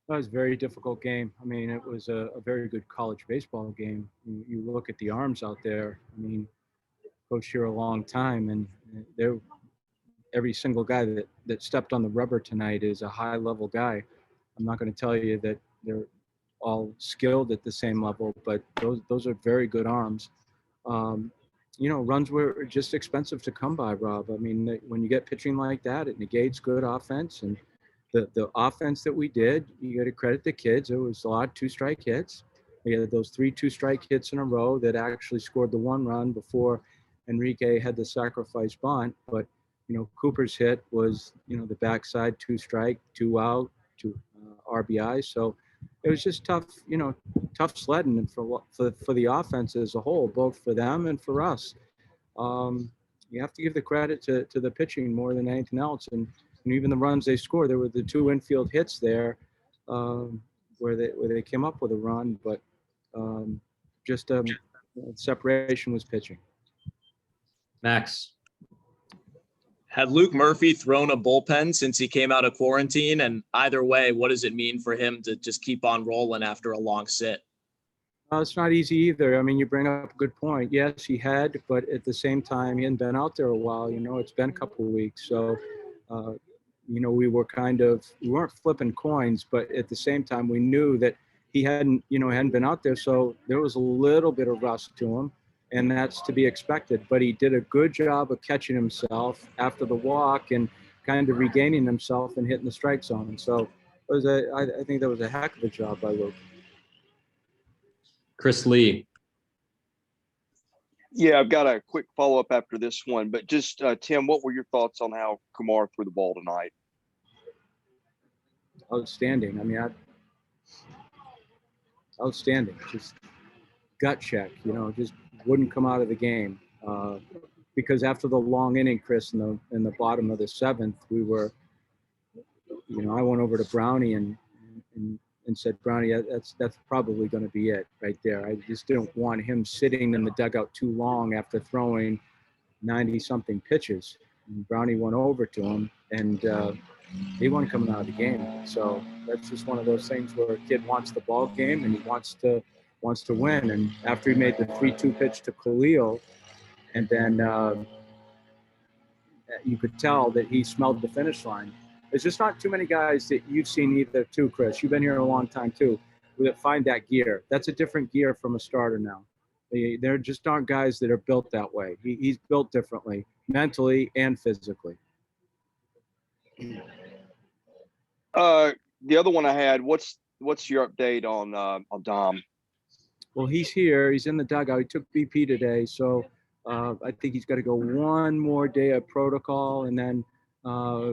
That was a very difficult game. I mean, it was a very good college baseball game. You look at the arms out there. I mean, coached here a long time, and they're, every single guy that stepped on the rubber tonight is a high level guy. I'm not going to tell you that they're all skilled at the same level, but those are very good arms. Um, runs were just expensive to come by, Rob. I mean, when you get pitching like that, it negates good offense. And the offense that we did, you got to credit the kids. There was a lot of two-strike hits. We had those 3 two-strike hits in a row that actually scored the 1 run before Enrique had the sacrifice bunt. But Cooper's hit was the backside 2-strike, 2 out, 2 RBI. So it was just tough, tough sledding for the offense as a whole, both for them and for us. Um, you have to give the credit to the pitching more than anything else. And even the runs they scored, there were the 2 infield hits there um, where they came up with a run, but um, just separation was pitching. Max. Had Luke Murphy thrown a bullpen since he came out of quarantine? And either way, what does it mean for him to just keep on rolling after a long sit? It's not easy either. I mean, you bring up a good point. Yes, he had, but at the same time, he hadn't been out there a while. It's been a couple of weeks. So, we weren't flipping coins, but at the same time, we knew that he hadn't been out there. So there was a little bit of rust to him, and that's to be expected. But he did a good job of catching himself after the walk and kind of regaining himself and hitting the strike zone. So I think that was a heck of a job by Luke. Chris Lee. Yeah, I've got a quick follow-up after this one, but just, Tim, what were your thoughts on how Kumar threw the ball tonight? Outstanding. I mean, outstanding. Just gut check, just wouldn't come out of the game. Because after the long inning, Chris, in the bottom of the 7th, we were, I went over to Brownie and said, Brownie, that's probably going to be it right there. I just didn't want him sitting in the dugout too long after throwing 90-something pitches. And Brownie went over to him, and he wasn't coming out of the game. So that's just one of those things where a kid wants the ball game and he wants to win. And after he made the 3-2 pitch to Khalil, and then you could tell that he smelled the finish line. There's just not too many guys that you've seen either too, Chris. You've been here a long time too, that find that gear. That's a different gear from a starter now. There just aren't guys that are built that way. He's built differently, mentally and physically. The other one I had, what's your update on Dom? Well, he's here. He's in the dugout. He took BP today, so I think he's got to go one more day of protocol, and then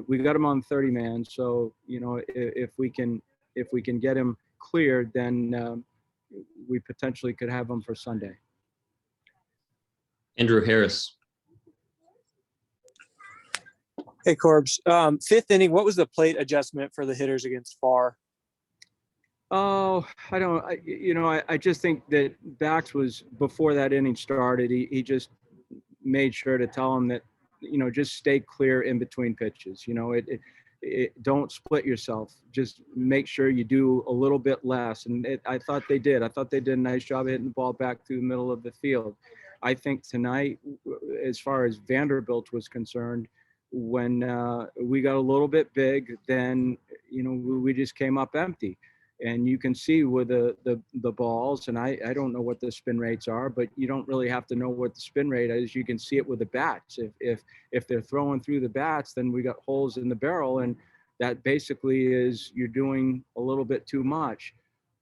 we got him on 30-man. So if we can get him cleared, then we potentially could have him for Sunday. Andrew Harris. Hey, Corbs. 5th inning, what was the plate adjustment for the hitters against Farr? Oh, I just think that Bax was, before that inning started, he just made sure to tell him that, just stay clear in between pitches. Don't split yourself. Just make sure you do a little bit less. And I thought they did. I thought they did a nice job of hitting the ball back through the middle of the field. I think tonight, as far as Vanderbilt was concerned, when we got a little bit big, then, we just came up empty. And you can see with the balls, and I don't know what the spin rates are, but you don't really have to know what the spin rate is. You can see it with the bats. If they're throwing through the bats, then we got holes in the barrel, and that basically is you're doing a little bit too much.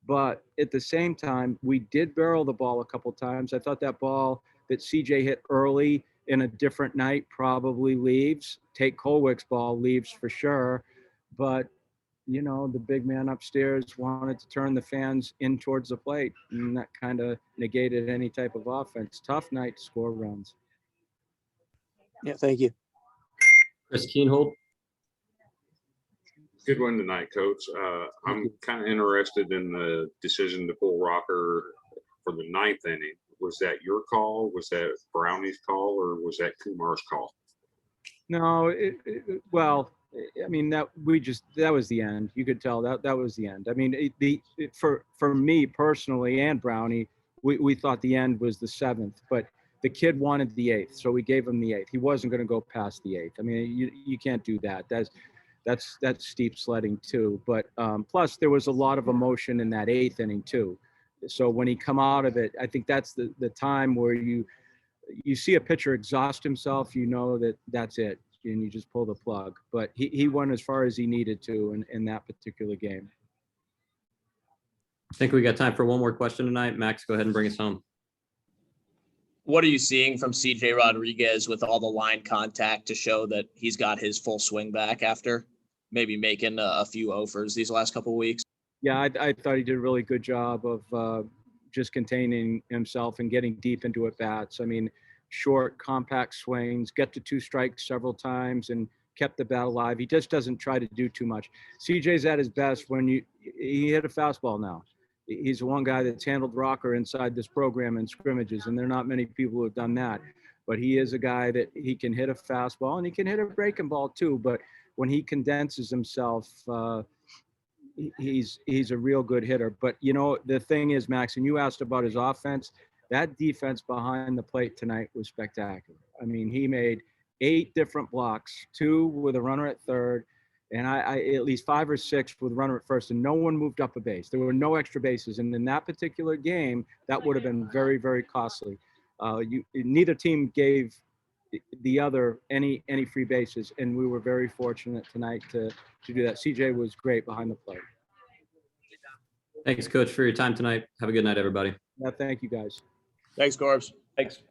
But at the same time, we did barrel the ball a couple times. I thought that ball that CJ hit early in a different night probably leaves. Tate Colwick's ball leaves for sure, but the big man upstairs wanted to turn the fans in towards the plate, and that kind of negated any type of offense. Tough night to score runs. Yeah, thank you. Chris Keenhold. Good one tonight, Coach. I'm kind of interested in the decision to pull Rocker for the 9th inning. Was that your call? Was that Brownie's call? Or was that Kumar's call? No, well, I mean, that was the end. You could tell that was the end. I mean, for me personally and Brownie, we thought the end was the 7th, but the kid wanted the 8th, so we gave him the 8th. He wasn't going to go past the 8th. I mean, you can't do that. That's steep sledding too. But plus, there was a lot of emotion in that 8th inning too. So when he come out of it, I think that's the time where you see a pitcher exhaust himself. You know that's it, and you just pull the plug. But he went as far as he needed to in that particular game. I think we got time for one more question tonight. Max, go ahead and bring us home. What are you seeing from CJ Rodriguez with all the line contact to show that he's got his full swing back after maybe making a few offers these last couple of weeks? Yeah, I thought he did a really good job of just containing himself and getting deep into at bats. I mean, short, compact swings, get to 2 strikes several times, and kept the bat alive. He just doesn't try to do too much. CJ's at his best when he hit a fastball now. He's the one guy that's handled rocker inside this program in scrimmages, and there are not many people who have done that. But he is a guy that he can hit a fastball, and he can hit a breaking ball too. But when he condenses himself, he's a real good hitter. But, you know, the thing is, Max, and you asked about his offense, that defense behind the plate tonight was spectacular. I mean, he made 8 different blocks, 2 with a runner at third, and I at least 5 or 6 with runner at first, and no one moved up a base. There were no extra bases. And in that particular game, that would have been very, very costly. Neither team gave the other any free bases, and we were very fortunate tonight to do that. CJ was great behind the plate. Thanks, Coach, for your time tonight. Have a good night, everybody. Yeah, thank you, guys. Thanks, Corbs. Thanks.